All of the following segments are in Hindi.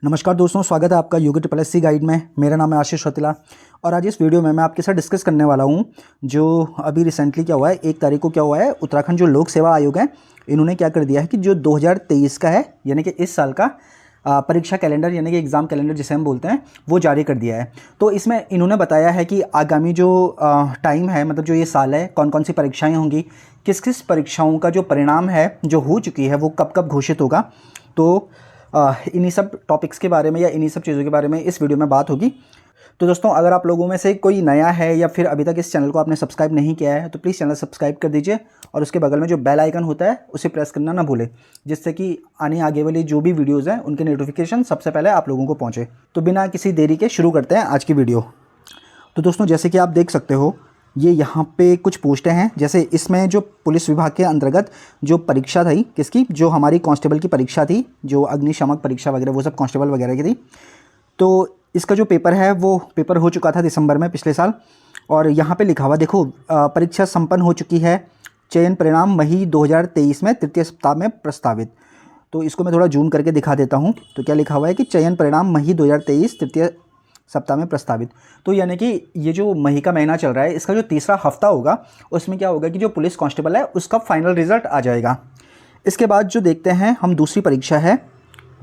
नमस्कार दोस्तों, स्वागत है आपका योगी ट्रिपल एस सी गाइड में। मेरा नाम है आशीष रौतेला और आज इस वीडियो में मैं आपके साथ डिस्कस करने वाला हूं जो अभी रिसेंटली क्या हुआ है। 1 तारीख को क्या हुआ है, उत्तराखंड जो लोक सेवा आयोग है इन्होंने क्या कर दिया है कि जो 2023 का है यानी कि इस साल का परीक्षा कैलेंडर यानी कि एग्ज़ाम कैलेंडर जिसे हम बोलते हैं वो जारी कर दिया है। तो इसमें इन्होंने बताया है कि आगामी जो टाइम है, मतलब जो ये साल है, कौन कौन सी परीक्षाएँ होंगी, किस किस परीक्षाओं का जो परिणाम है जो हो चुकी है वो कब कब घोषित होगा। तो इन्हीं सब टॉपिक्स के बारे में या इन्हीं सब चीज़ों के बारे में इस वीडियो में बात होगी। तो दोस्तों, अगर आप लोगों में से कोई नया है या फिर अभी तक इस चैनल को आपने सब्सक्राइब नहीं किया है तो प्लीज़ चैनल सब्सक्राइब कर दीजिए और उसके बगल में जो बेल आइकन होता है उसे प्रेस करना ना भूलें, जिससे कि आगे वाली जो भी वीडियोज़ हैं उनके नोटिफिकेशन सबसे पहले आप लोगों को पहुँचे। तो बिना किसी देरी के शुरू करते हैं आज की वीडियो। तो दोस्तों, जैसे कि आप देख सकते हो ये यहाँ पे कुछ पोस्टें हैं। जैसे इसमें जो पुलिस विभाग के अंतर्गत जो परीक्षा थी, किसकी, जो हमारी कांस्टेबल की परीक्षा थी, जो अग्निशामक परीक्षा वगैरह वो सब कांस्टेबल वगैरह की थी, तो इसका जो पेपर है वो पेपर हो चुका था दिसंबर में पिछले साल। और यहाँ पे लिखा हुआ देखो, परीक्षा संपन्न हो चुकी है, चयन परिणाम मई 2023 में तृतीय सप्ताह में प्रस्तावित। तो इसको मैं थोड़ा जूम करके दिखा देता हूँ। तो क्या लिखा हुआ है कि चयन परिणाम मई 2023 तृतीय सप्ताह में प्रस्तावित। तो यानी कि ये जो मई का महीना चल रहा है इसका जो तीसरा हफ्ता होगा उसमें क्या होगा कि जो पुलिस कांस्टेबल है उसका फाइनल रिजल्ट आ जाएगा। इसके बाद जो देखते हैं हम दूसरी परीक्षा है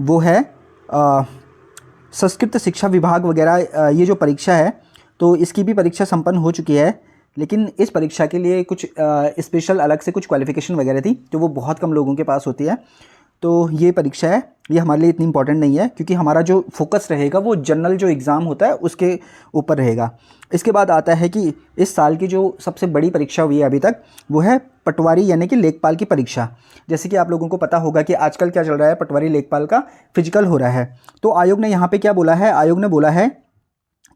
वो है संस्कृत शिक्षा विभाग वगैरह, ये जो परीक्षा है तो इसकी भी परीक्षा संपन्न हो चुकी है। लेकिन इस परीक्षा के लिए कुछ स्पेशल अलग से कुछ क्वालिफ़िकेशन वगैरह थी जो वो बहुत कम लोगों के पास होती है। तो ये परीक्षा है, ये हमारे लिए इतनी इंपॉर्टेंट नहीं है क्योंकि हमारा जो फोकस रहेगा वो जनरल जो एग्ज़ाम होता है उसके ऊपर रहेगा। इसके बाद आता है कि इस साल की जो सबसे बड़ी परीक्षा हुई है अभी तक वो है पटवारी यानी कि लेखपाल की परीक्षा। जैसे कि आप लोगों को पता होगा कि आजकल क्या चल रहा है, पटवारी लेखपाल का फिजिकल हो रहा है। तो आयोग ने यहाँ पे क्या बोला है, आयोग ने बोला है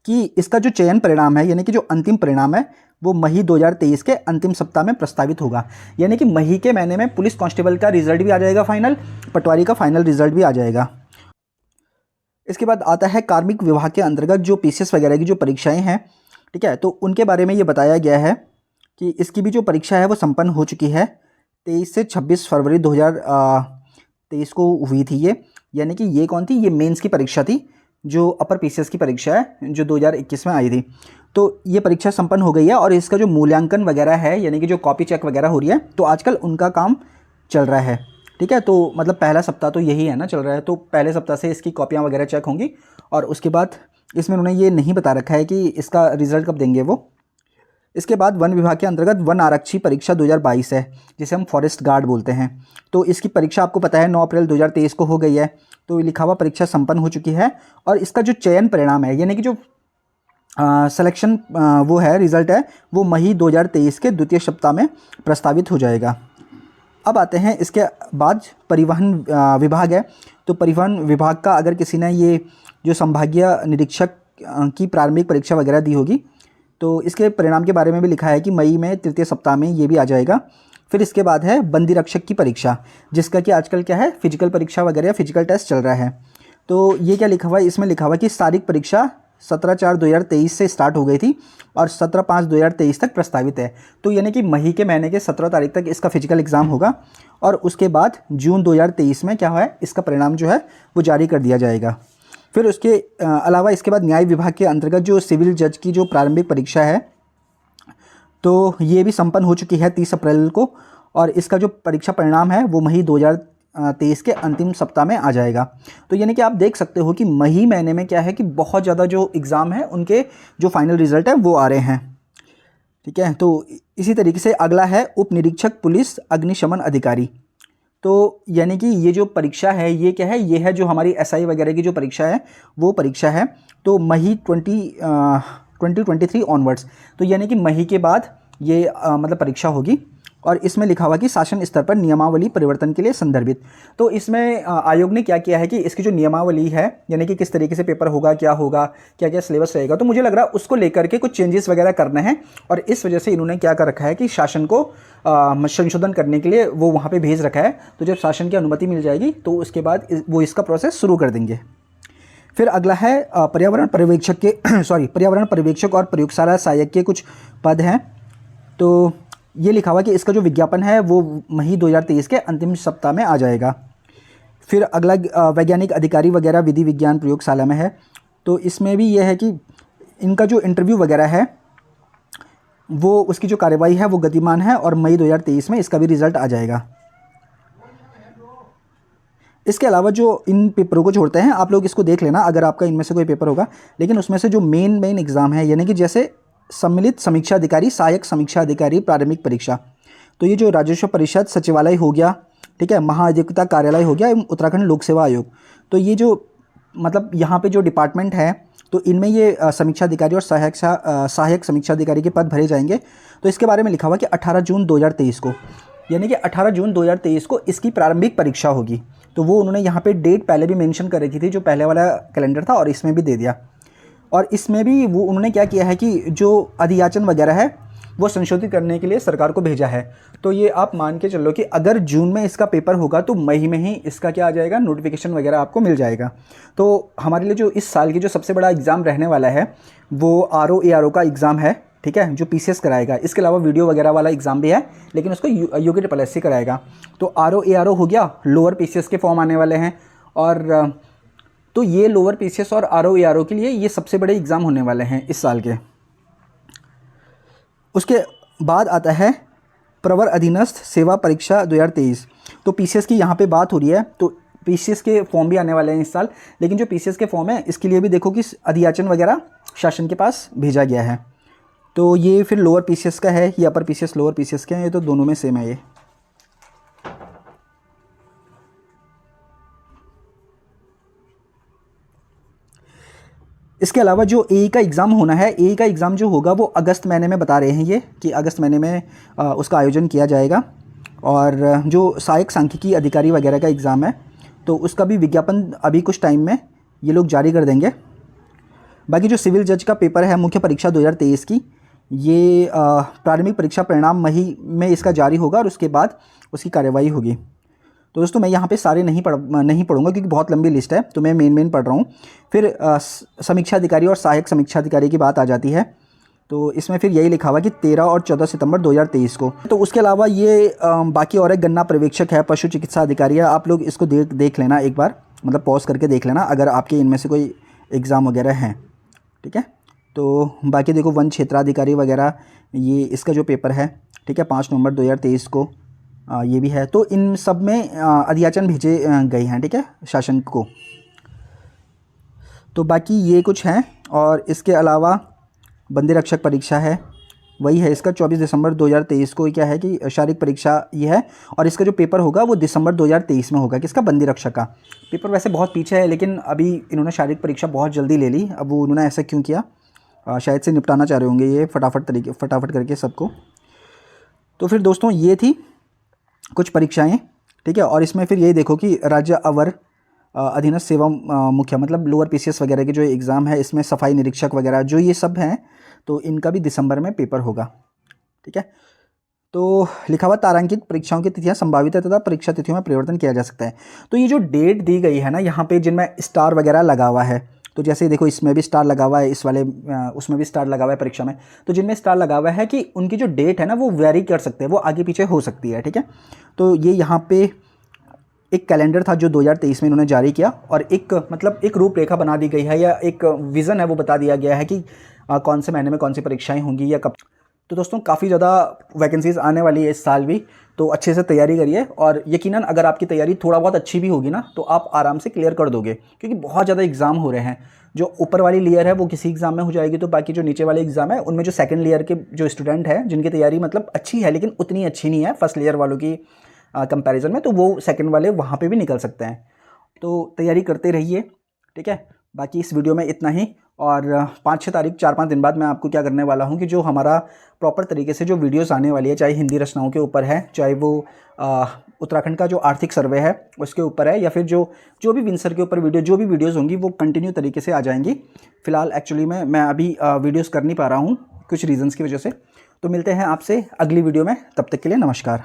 कि इसका जो चयन परिणाम है यानी कि जो अंतिम परिणाम है वो मई 2023 के अंतिम सप्ताह में प्रस्तावित होगा। यानी कि मई के महीने में पुलिस कांस्टेबल का रिजल्ट भी आ जाएगा फाइनल, पटवारी का फाइनल रिजल्ट भी आ जाएगा। इसके बाद आता है कार्मिक विभाग के अंतर्गत जो पीसीएस वगैरह की जो परीक्षाएं हैं, ठीक है, तो उनके बारे में ये बताया गया है कि इसकी भी जो परीक्षा है वो संपन्न हो चुकी है। 23 से 26 फरवरी 2023 को हुई थी ये। यानी कि ये कौन थी, ये मेंस की परीक्षा थी जो अपर पीसीएस की परीक्षा है जो 2021 में आई थी। तो ये परीक्षा संपन्न हो गई है और इसका जो मूल्यांकन वगैरह है यानी कि जो कॉपी चेक वगैरह हो रही है तो आजकल उनका काम चल रहा है। ठीक है, तो मतलब पहला सप्ताह तो यही है ना चल रहा है, तो पहले सप्ताह से इसकी कॉपियाँ वगैरह चेक होंगी और उसके बाद इसमें उन्होंने ये नहीं बता रखा है कि इसका रिज़ल्ट कब देंगे वो। इसके बाद वन विभाग के अंतर्गत वन आरक्षी परीक्षा 2022 है जिसे हम फॉरेस्ट गार्ड बोलते हैं। तो इसकी परीक्षा आपको पता है 9 अप्रैल 2023 को हो गई है। तो लिखा हुआ परीक्षा संपन्न हो चुकी है और इसका जो चयन परिणाम है यानी कि जो सिलेक्शन वो है, रिज़ल्ट है, वो मई 2023 के द्वितीय सप्ताह में प्रस्तावित हो जाएगा। अब आते हैं इसके बाद परिवहन विभाग है। तो परिवहन विभाग का अगर किसी ने ये जो संभागीय निरीक्षक की प्रारंभिक परीक्षा वगैरह दी होगी तो इसके परिणाम के बारे में भी लिखा है कि मई में तृतीय सप्ताह में ये भी आ जाएगा। फिर इसके बाद है बंदी रक्षक की परीक्षा, जिसका कि आजकल क्या है, फिजिकल परीक्षा वगैरह, फिजिकल टेस्ट चल रहा है। तो ये क्या लिखा हुआ है, इसमें लिखा हुआ है कि शारीरिक परीक्षा 17/4/2023 से स्टार्ट हो गई थी और 17/5/2023 तक प्रस्तावित है। तो यानी कि मई के महीने के 17 तारीख तक इसका फिजिकल एग्ज़ाम होगा और उसके बाद जून 2023 में क्या है, इसका परिणाम जो है वो जारी कर दिया जाएगा। फिर उसके अलावा इसके बाद न्याय विभाग के अंतर्गत जो सिविल जज की जो प्रारंभिक परीक्षा है तो ये भी संपन्न हो चुकी है 30 अप्रैल को और इसका जो परीक्षा परिणाम है वो मई 2023 के अंतिम सप्ताह में आ जाएगा। तो यानी कि आप देख सकते हो कि मई महीने में क्या है कि बहुत ज़्यादा जो एग्ज़ाम है उनके जो फाइनल रिजल्ट है वो आ रहे हैं। ठीक है, तो इसी तरीके से अगला है उप निरीक्षक पुलिस अग्निशमन अधिकारी। तो यानी कि ये जो परीक्षा है ये क्या है, ये है जो हमारी एसआई वगैरह की जो परीक्षा है वो परीक्षा है। तो मई 2023 ऑनवर्ड्स, तो यानी कि मई के बाद ये मतलब परीक्षा होगी और इसमें लिखा हुआ कि शासन स्तर पर नियमावली परिवर्तन के लिए संदर्भित। तो इसमें आयोग ने क्या किया है कि इसकी जो नियमावली है यानी कि किस तरीके से पेपर होगा, क्या होगा, क्या क्या सिलेबस रहेगा, तो मुझे लग रहा है उसको लेकर के कुछ चेंजेस वगैरह करने हैं और इस वजह से इन्होंने क्या कर रखा है कि शासन को संशोधन करने के लिए वो वहाँ पर भेज रखा है। तो जब शासन की अनुमति मिल जाएगी तो उसके बाद वो इसका प्रोसेस शुरू कर देंगे। फिर अगला है पर्यावरण पर्यवेक्षक के पर्यावरण पर्यवेक्षक और प्रयोगशाला सहायक के कुछ पद हैं। तो ये लिखा हुआ कि इसका जो विज्ञापन है वो मई 2023 के अंतिम सप्ताह में आ जाएगा। फिर अगला वैज्ञानिक अधिकारी वगैरह विधि विज्ञान प्रयोगशाला में है। तो इसमें भी यह है कि इनका जो इंटरव्यू वगैरह है वो उसकी जो कार्यवाही है वो गतिमान है और मई 2023 में इसका भी रिज़ल्ट आ जाएगा। इसके अलावा जो इन पेपरों को छोड़ते हैं आप लोग इसको देख लेना अगर आपका इनमें से कोई पेपर होगा, लेकिन उसमें से जो मेन एग्ज़ाम है यानी कि जैसे सम्मिलित समीक्षा अधिकारी, सहायक समीक्षा अधिकारी, प्रारंभिक परीक्षा, तो ये जो राजस्व परिषद सचिवालय हो गया, ठीक है, महाधिवक्ता कार्यालय हो गया एवं उत्तराखंड लोक सेवा आयोग, तो ये जो मतलब यहाँ पे जो डिपार्टमेंट है तो इनमें ये समीक्षा अधिकारी और सहायक समीक्षा अधिकारी के पद भरे जाएंगे। तो इसके बारे में लिखा हुआ कि 18 जून 2023 को, यानी कि 18 जून 2023 को इसकी प्रारंभिक परीक्षा होगी। तो वो उन्होंने यहाँ पे डेट पहले भी मेंशन कर रखी थी, जो पहले वाला कैलेंडर था, और इसमें भी दे दिया। और इसमें भी वो उन्होंने क्या किया है कि जो अधियाचन वगैरह है वो संशोधित करने के लिए सरकार को भेजा है। तो ये आप मान के चलो कि अगर जून में इसका पेपर होगा तो मई में ही इसका क्या आ जाएगा, नोटिफिकेशन वगैरह आपको मिल जाएगा। तो हमारे लिए जो इस साल की जो सबसे बड़ा एग्ज़ाम रहने वाला है वो RO-ARO का एग्ज़ाम है, ठीक है, जो PCS कराएगा। इसके अलावा वीडियो वगैरह वाला एग्ज़ाम भी है, लेकिन उसको UKSSC कराएगा। तो RO-ARO हो गया, लोअर PCS के फॉर्म आने वाले हैं, और तो ये लोअर PCS और RO-ARO के लिए ये सबसे बड़े एग्ज़ाम होने वाले हैं इस साल के। उसके बाद आता है प्रवर अधीनस्थ सेवा परीक्षा 2023। तो PCS की यहाँ पे बात हो रही है, तो PCS के फॉर्म भी आने वाले हैं इस साल, लेकिन जो PCS के फॉर्म है इसके लिए भी देखो कि अधियाचन वगैरह शासन के पास भेजा गया है। तो ये फिर लोअर PCS का है, ये अपर PCS लोअर PCS के हैं, ये तो दोनों में सेम है ये। इसके अलावा जो AE का एग्ज़ाम होना है, AE का एग्ज़ाम जो होगा वो अगस्त महीने में बता रहे हैं ये कि अगस्त महीने में उसका आयोजन किया जाएगा। और जो सहायक सांख्यिकी अधिकारी वगैरह का एग्ज़ाम है तो उसका भी विज्ञापन अभी कुछ टाइम में ये लोग जारी कर देंगे। बाकी जो सिविल जज का पेपर है मुख्य परीक्षा 2023 की, ये प्रारंभिक परीक्षा परिणाम मई में इसका जारी होगा और उसके बाद उसकी कार्यवाही होगी। तो दोस्तों मैं यहाँ पे सारे नहीं पढ़ूंगा क्योंकि बहुत लंबी लिस्ट है, तो मैं मेन पढ़ रहा हूँ। फिर समीक्षा अधिकारी और सहायक समीक्षा अधिकारी की बात आ जाती है, तो इसमें फिर यही लिखा हुआ कि 13 और 14 सितंबर 2023 को। तो उसके अलावा ये बाकी और एक गन्ना पर्यवेक्षक है, पशु चिकित्सा अधिकारी है, आप लोग इसको देख लेना एक बार, मतलब पॉज करके देख लेना अगर आपके इनमें से कोई एग्ज़ाम वगैरह हैं, ठीक है। तो बाकी देखो वन क्षेत्राधिकारी वगैरह, ये इसका जो पेपर है, ठीक है, 5 नवंबर 2023 को ये भी है। तो इन सब में अधियाचन भेजे गए हैं, ठीक है, शासन को। तो बाकी ये कुछ हैं, और इसके अलावा बंदी रक्षक परीक्षा है, वही है इसका 24 दिसंबर 2023 को। क्या है कि शारीरिक परीक्षा ये है, और इसका जो पेपर होगा वो दिसंबर 2023 में होगा। किसका, बंदी रक्षक का। पेपर वैसे बहुत पीछे है, लेकिन अभी इन्होंने शारीरिक परीक्षा बहुत जल्दी ले ली। अब वो उन्होंने ऐसा क्यों किया, शायद से निपटाना चाह रहे होंगे ये फटाफट करके सबको। तो फिर दोस्तों ये थी कुछ परीक्षाएं, ठीक है। और इसमें फिर यही देखो कि राज्य अवर अधीनस्थ सेवा मुख्य, मतलब लोअर PCS वगैरह के जो एग्ज़ाम है, इसमें सफाई निरीक्षक वगैरह जो ये सब हैं, तो इनका भी दिसंबर में पेपर होगा, ठीक है। तो लिखा हुआ तारांकित परीक्षाओं की तिथियां संभावित है तथा परीक्षा तिथियों में परिवर्तन किया जा सकता है। तो ये जो डेट दी गई है ना यहाँ पे, जिनमें स्टार वगैरह लगा हुआ है, तो जैसे देखो इसमें भी स्टार लगा हुआ है, इस वाले उसमें भी स्टार लगा हुआ है परीक्षा में। तो जिनमें स्टार लगा हुआ है कि उनकी जो डेट है ना वो वेरी कर सकते हैं, वो आगे पीछे हो सकती है, ठीक है। तो ये यहाँ पे एक कैलेंडर था जो 2023 में इन्होंने जारी किया, और एक मतलब एक रूपरेखा बना दी गई है, या एक विज़न है वो बता दिया गया है कि कौन से महीने में कौन सी परीक्षाएं होंगी या कब। तो दोस्तों काफ़ी ज़्यादा वैकेंसीज़ आने वाली है इस साल भी, तो अच्छे से तैयारी करिए, और यकीनन अगर आपकी तैयारी थोड़ा बहुत अच्छी भी होगी ना तो आप आराम से क्लियर कर दोगे, क्योंकि बहुत ज़्यादा एग्ज़ाम हो रहे हैं। जो ऊपर वाली लेयर है वो किसी एग्ज़ाम में हो जाएगी, तो बाकी जो नीचे वाले एग्ज़ाम है उनमें जो सेकंड लेयर के जो स्टूडेंट हैं जिनकी तैयारी मतलब अच्छी है लेकिन उतनी अच्छी नहीं है फर्स्ट लेयर वालों की कंपैरिजन में, तो वो सेकंड वाले वहाँ पे भी निकल सकते हैं। तो तैयारी करते रहिए, ठीक है। बाकी इस वीडियो में इतना ही, और 5-6 तारीख 4-5 दिन बाद मैं आपको क्या करने वाला हूँ कि जो हमारा प्रॉपर तरीके से जो वीडियोस आने वाली है, चाहे हिंदी रचनाओं के ऊपर है, चाहे वो उत्तराखंड का जो आर्थिक सर्वे है उसके ऊपर है, या फिर जो भी विंसर के ऊपर जो भी वीडियोस होंगी वो कंटिन्यू तरीके से आ जाएंगी। फिलहाल एक्चुअली मैं अभी वीडियोस कर नहीं पा रहा हूँ कुछ रीजंस की वजह से। तो मिलते हैं आपसे अगली वीडियो में, तब तक के लिए नमस्कार।